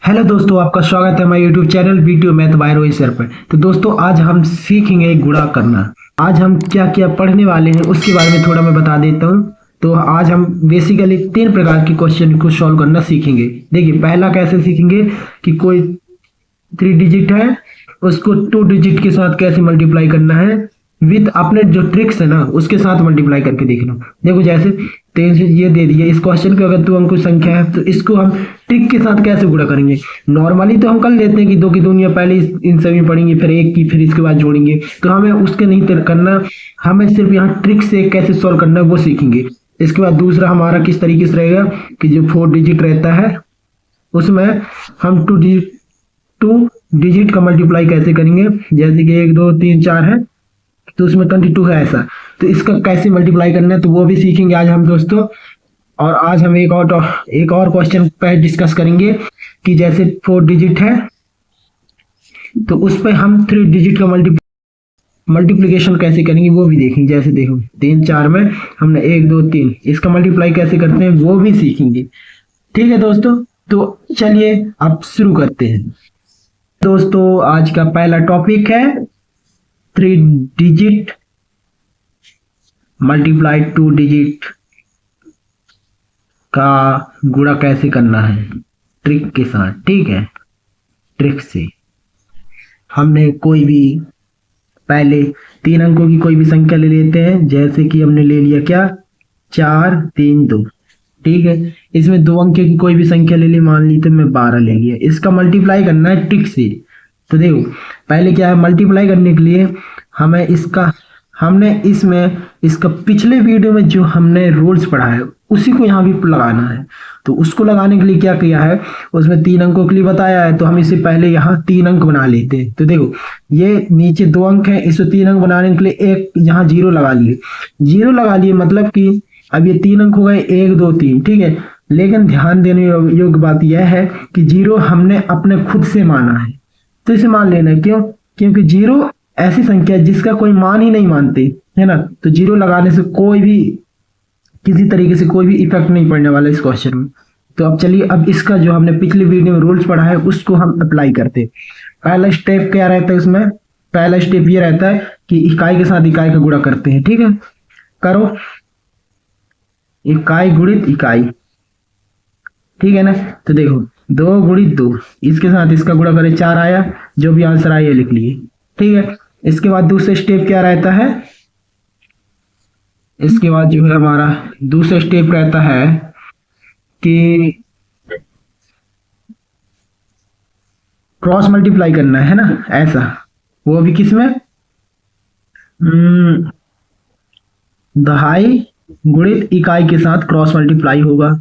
Hello दोस्तों, आपका स्वागत है हमारे YouTube channel video math bye Rohit sir पर। तो दोस्तों, आज हम सीखेंगे गुणा करना। आज हम क्या क्या पढ़ने वाले हैं उसके बारे में थोड़ा मैं बता देता हूँ। तो आज हम बेसिकली 3 प्रकार के क्वेश्चन को सॉल्व करना सीखेंगे। देखिए, पहला कैसे सीखेंगे कि कोई 3 डिजिट है, उसको 2 डिजिट के साथ कैसे मल्टीप्लाई करना है, विथ अपने जो ट्रिक्स है ना उसके साथ मल्टीप्लाई करके देखना। देखो, जैसे 3 से ये दे दिया, इस क्वेश्चन की अगर 2 अंक संख्या है तो इसको हम ट्रिक के साथ कैसे गुणा करेंगे। नॉर्मली तो हम कर लेते हैं कि 2 की दूनिया पहले इन सभी पढ़ेंगे, फिर 1 की, फिर इसके बाद जोड़ेंगे। तो हमें उसके नहीं करना, हमें सिर्फ यहाँ ट्रिक से कैसे सॉल्व करना है वो सीखेंगे। इसके बाद दूसरा हमारा किस तरीके से रहेगा कि जो 4 डिजिट रहता है उसमें हम 2 डिजिट का मल्टीप्लाई कैसे करेंगे। जैसे कि 1 2 3 4 है तो उसमें 22 है ऐसा, तो इसका कैसे मल्टीप्लाई करना है तो वो भी सीखेंगे आज हम दोस्तों। और आज हम एक और क्वेश्चन पर डिस्कस करेंगे कि जैसे 4 डिजिट है तो उस पर हम 3 डिजिट का मल्टीप्लिकेशन कैसे करेंगे वो भी देखेंगे। जैसे देखो 3 4 में हमने 1 2 3 इसका मल्टीप्लाई कैसे करते हैं वो भी सीखेंगे। ठीक है दोस्तों, तो चलिए अब शुरू करते हैं। दोस्तों, आज का पहला टॉपिक है 3 डिजिट मल्टीप्लाई 2 डिजिट का गुणा कैसे करना है ट्रिक के साथ। ठीक है, ट्रिक से हमने कोई भी पहले 3 अंकों की कोई भी संख्या ले लेते हैं। जैसे कि हमने ले लिया क्या, 4 3 2। ठीक है, इसमें 2 अंक की कोई भी संख्या ले ली, मान ली तो मैं 12 ले लिया। इसका मल्टीप्लाई करना है ट्रिक से। तो देखो, पहले क्या है, मल्टीप्लाई करने के लिए हमें इसका पिछले वीडियो में जो हमने रूल्स पढ़ा है उसी को यहाँ भी लगाना है। तो उसको लगाने के लिए क्या किया है, उसमें 3 अंकों के लिए बताया है, तो हम इससे पहले यहाँ 3 अंक बना लेते हैं। तो देखो, ये नीचे 2 अंक है, इसको 3 अंक बनाने के लिए एक यहाँ 0 लगा लिए, मतलब कि अब ये 3 अंक हो गए 1 2 3। ठीक है, लेकिन ध्यान देने योग्य बात यह है कि 0 हमने अपने खुद से माना है, तो इसे मान लेना है। क्यों? क्योंकि 0 ऐसी संख्या जिसका कोई मान ही नहीं मानते, है ना। तो 0 लगाने से कोई भी किसी तरीके से कोई भी इफेक्ट नहीं पड़ने वाला इस क्वेश्चन में। तो अब चलिए, अब इसका जो हमने पिछले वीडियो में रूल्स पढ़ा है उसको हम अप्लाई करते हैं। पहला स्टेप क्या रहता है उसमें, पहला स्टेप ये रहता है कि इकाई के साथ इकाई का गुणा करते हैं। ठीक है, करो इकाई गुणित इकाई। ठीक है ना, तो देखो 2 गुणित 2, इसके साथ इसका गुणा करें 4 आया, जो भी आंसर आया लिख लिए। ठीक है, इसके बाद दूसरा स्टेप क्या रहता है, इसके बाद जो है हमारा दूसरा स्टेप रहता है कि क्रॉस मल्टीप्लाई करना है ना, ऐसा। वो भी किसमें, दहाई गुणित इकाई के साथ क्रॉस मल्टीप्लाई होगा।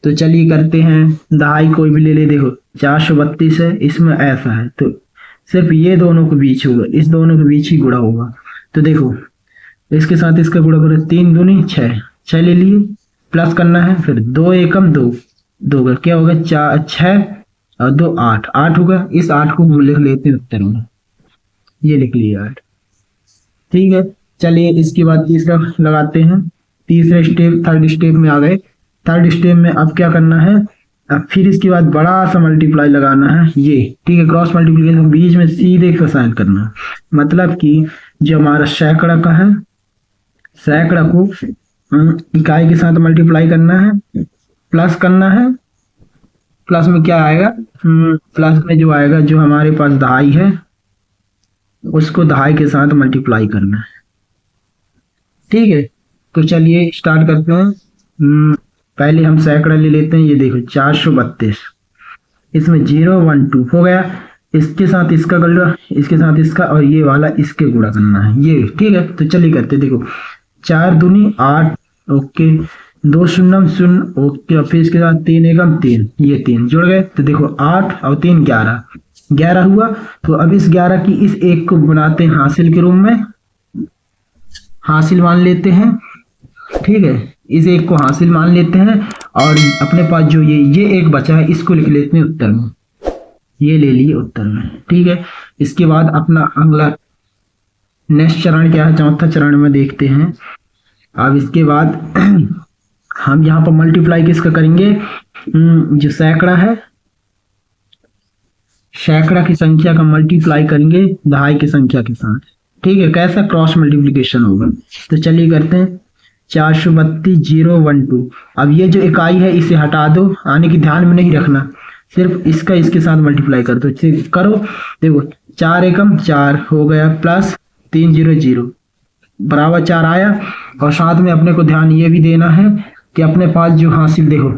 तो चलिए करते हैं, दहाई कोई भी ले ले। देखो 432 है, इसमें ऐसा है, तो सिर्फ ये दोनों के बीच होगा, इस दोनों के बीच ही गुणा होगा। तो देखो, इसके साथ इसका गुणा करो, 3 दूनी 6, 6 ले लिए, प्लस करना है, फिर 2 एकम 2, 2 का क्या होगा 4 6 और 2 8, 8 होगा। इस 8 को लिख लेते हैं उत्तर में, ये लिख लिया 8। ठीक है, चलिए इसके बाद तीसरा लगाते हैं। तीसरे स्टेप, थर्ड स्टेप में आ गए। थर्ड स्टेप में अब क्या करना है, अब फिर इसके बाद बड़ा सा मल्टीप्लाई लगाना है ये। ठीक है, क्रॉस मल्टीप्लिकेशन बीच में सीधे का साइन करना है, मतलब कि जो हमारा सैकड़ा का है, सैकड़ा को इकाई के साथ मल्टीप्लाई करना है, प्लस करना है। प्लस में क्या आएगा, प्लस में जो आएगा, जो हमारे पास दहाई है उसको दहाई के साथ मल्टीप्लाई करना है। ठीक है, तो चलिए स्टार्ट करते हैं। पहले हम सैकड़ा ले लेते हैं। ये देखो 432, इसमें 0 1 2 हो गया, इसके साथ इसका गुणा, इसके साथ इसका, और ये वाला इसके गुणा करना है ये। ठीक है, तो चलिए करते। देखो 4 दूनी 8, ओके, 2 शून्य 0, ओके, और फिर इसके साथ 3 एकम 3, ये 3 जुड़ गए। तो देखो 8 और 3 11 हुआ। तो अब इस 11 की इस एक को बनाते हैं हासिल के रूप में, हासिल मान लेते हैं। ठीक है, इस एक को हासिल मान लेते हैं, और अपने पास जो ये एक बचा है इसको लिख लेते हैं उत्तर में, ये ले लिए उत्तर में। ठीक है, इसके बाद अपना अगला नेक्स्ट चरण क्या है, चौथा चरण में देखते हैं। अब इसके बाद हम यहाँ पर मल्टीप्लाई किसका करेंगे, जो सैकड़ा है सैकड़ा की संख्या का मल्टीप्लाई करेंगे दहाई की संख्या के साथ। ठीक है, कैसा क्रॉस मल्टीप्लीकेशन होगा। तो चलिए करते हैं 432,012। अब ये जो इकाई है इसे हटा दो, आने की ध्यान में नहीं रखना, सिर्फ इसका इसके साथ मल्टीप्लाई कर दो। करो, देखो 4 एकम 4 हो गया, प्लस 300 बराबर 4 आया। और साथ में अपने को ध्यान ये भी देना है कि अपने पास जो हासिल, देखो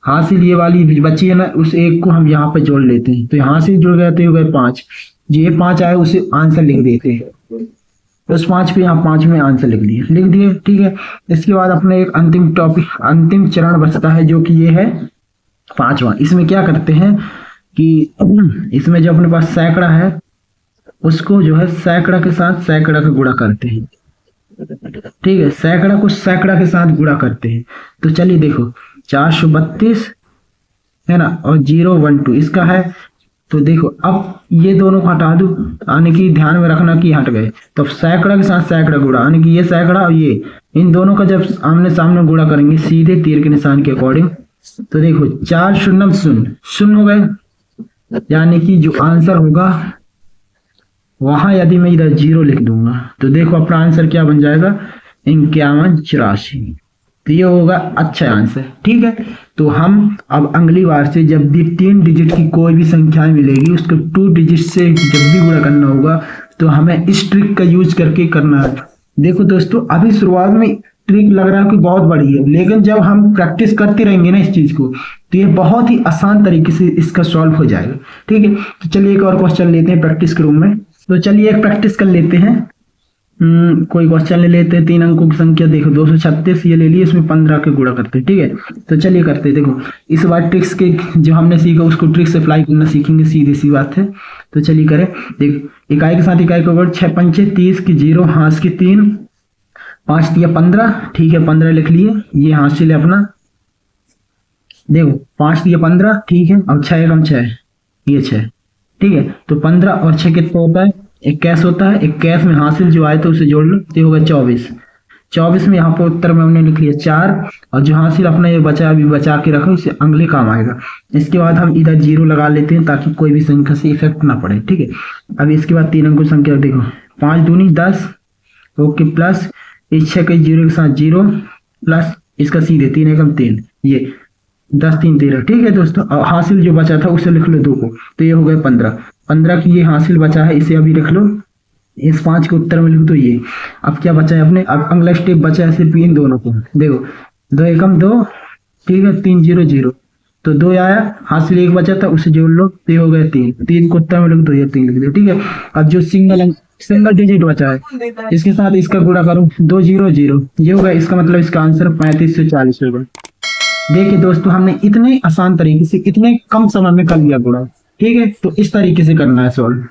हासिल ये वाली बची है ना, उस एक को हम यहाँ पे जोड़ लेते हैं। तो हासिल जुड़ गया तो हो गए 5, जो ये 5 आया उसे आंसर लिख देते हैं। उस 5 पे यहाँ 5 में आंसर लिख दिए। ठीक है, इसके बाद अपने एक अंतिम टॉपिक, अंतिम चरण बचता है जो कि ये है 5वां। इसमें क्या करते हैं कि इसमें जो अपने पास सैकड़ा है उसको जो है सैकड़ा के साथ सैकड़ा का गुणा करते हैं। ठीक है, सैकड़ा को सैकड़ा के साथ गुणा करते हैं। तो चलिए देखो 432 है ना, और 012 इसका है। तो देखो अब ये दोनों को हटा दो, यानी कि ध्यान में रखना कि हट गए। तो सैकड़ा के साथ सैकड़ा गुणा, यानी कि ये सैकड़ा और ये, इन दोनों का जब आमने सामने गुणा करेंगे सीधे तीर के निशान के अकॉर्डिंग, तो देखो 4 शून्य शून्य हो गए, यानी कि जो आंसर होगा वहां यदि मैं इधर 0 लिख दूंगा तो देखो अपना आंसर क्या बन जाएगा, 5184। तो ये होगा अच्छा आंसर। ठीक है, तो हम अब अगली बार से जब भी 3 डिजिट की कोई भी संख्या मिलेगी उसको 2 डिजिट से जब भी गुणा करना होगा तो हमें इस ट्रिक का यूज करके करना है। देखो दोस्तों, अभी शुरुआत में ट्रिक लग रहा है कि बहुत बड़ी है, लेकिन जब हम प्रैक्टिस करते रहेंगे ना इस चीज को तो ये बहुत ही आसान तरीके से इसका सॉल्व हो जाएगा। ठीक है, तो चलिए एक और क्वेश्चन लेते हैं प्रैक्टिस के रूम में। तो चलिए एक प्रैक्टिस कर लेते हैं, कोई क्वेश्चन ले लेते हैं। 3 अंकों की संख्या देखो 236 ये ले लिए, इसमें 15 के गुणा करते हैं। ठीक है, तो चलिए करते हैं। देखो इस बार ट्रिक्स के जो हमने सीखा उसको ट्रिक्स अप्लाई करना सीखेंगे, सीधी सी बात है। तो चलिए करें। देखो इकाई के साथ इकाई का वर्ग 6 पंचे 30 की 0 हाथ की 3 5 दिया 15। ठीक है, 15 लिख लिए, ये हासिल है अपना। देखो 5 दिया 15, ठीक है। अब 6 एकम 6, ये 6। ठीक है, तो 15 और 6 कितना होता है, 21 होता है। 21 में हासिल जो आए तो उसे जोड़ लो, तो होगा 24। 24 में यहाँ पर उत्तर में हमने लिख लिया 4, और जो हासिल अपना ये बचा अभी बचा के रखो, इसे अगले काम आएगा। इसके बाद हम इधर 0 लगा लेते हैं ताकि कोई भी संख्या से इफेक्ट ना पड़े। ठीक है, अब इसके बाद 3 अंकों संख्या देखो 5 दूनी 10, ओके, प्लस इस 6 के 0 के साथ 0, प्लस इसका सीधे 3 एकम 3, ये 10 3 13। ठीक है दोस्तों, हासिल जो बचा था उसे लिख लो 2 को, तो ये हो गए 15। 15 की ये हासिल बचा है, इसे अभी लिख लो। इस 5 के उत्तर में लिख दो ये। अब क्या बचा है अपने, अब अगला स्टेप बचा है सिर्फ इन दोनों को। देखो 2 एकम 2, ठीक है, 3 0 0, तो 2 आया, हासिल 1 बचा था उसे जोड़ लो, तो ये हो गए 3। 3 को उत्तर में लिख दो, ये 3 लिख दो। ठीक है, अब जो सिंगल डिजिट बचा है इसके साथ इसका गुणा करो 2 0 0, ये होगा, इसका मतलब इसका आंसर 35 से 40 होगा। देखिए दोस्तों, हमने इतने आसान तरीके से इतने कम समय में कर लिया गुणा। ठीक है, तो इस तरीके से करना है सॉल्व।